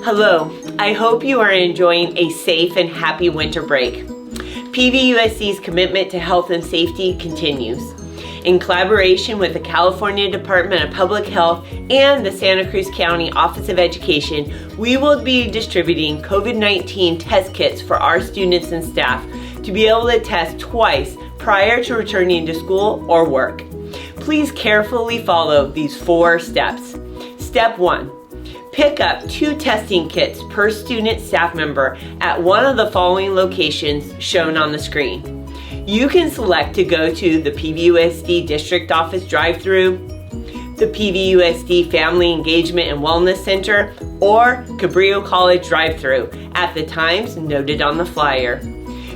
Hello, I hope you are enjoying a safe and happy winter break. PVUSD's commitment to health and safety continues. In collaboration with the California Department of Public Health and the Santa Cruz County Office of Education, we will be distributing COVID-19 test kits for our students and staff to be able to test twice prior to returning to school or work. Please carefully follow these 4 steps. Step 1. Pick up 2 testing kits per student staff member at one of the following locations shown on the screen. You can select to go to the PVUSD District Office drive-thru, the PVUSD Family Engagement and Wellness Center, or Cabrillo College drive-thru at the times noted on the flyer.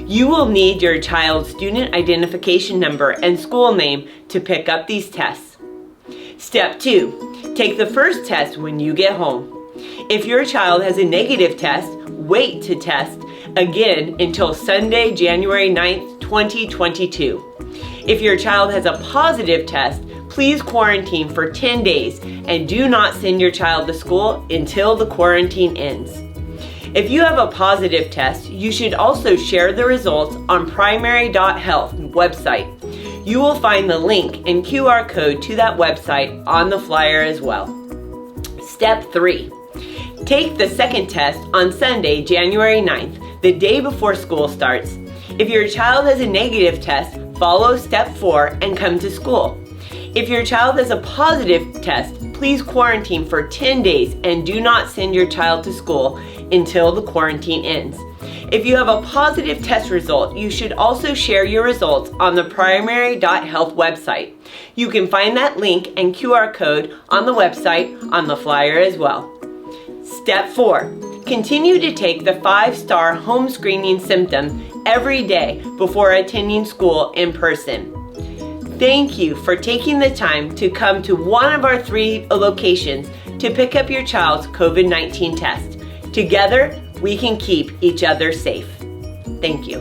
You will need your child's student identification number and school name to pick up these tests. Step 2. Take the first test when you get home. If your child has a negative test, wait to test again until Sunday, January 9th, 2022. If your child has a positive test, please quarantine for 10 days and do not send your child to school until the quarantine ends. If you have a positive test, you should also share the results on primary.health website. You will find the link and QR code to that website on the flyer as well. Step 3. Take the second test on Sunday, January 9th, the day before school starts. If your child has a negative test, follow step 4 and come to school. If your child has a positive test, please quarantine for 10 days and do not send your child to school until the quarantine ends. If you have a positive test result, you should also share your results on the primary.health website. You can find that link and QR code on the website on the flyer as well. Step 4. Continue to take the 5-star home screening symptom every day before attending school in person. Thank you for taking the time to come to one of our 3 locations to pick up your child's COVID-19 test. Together, we can keep each other safe. Thank you.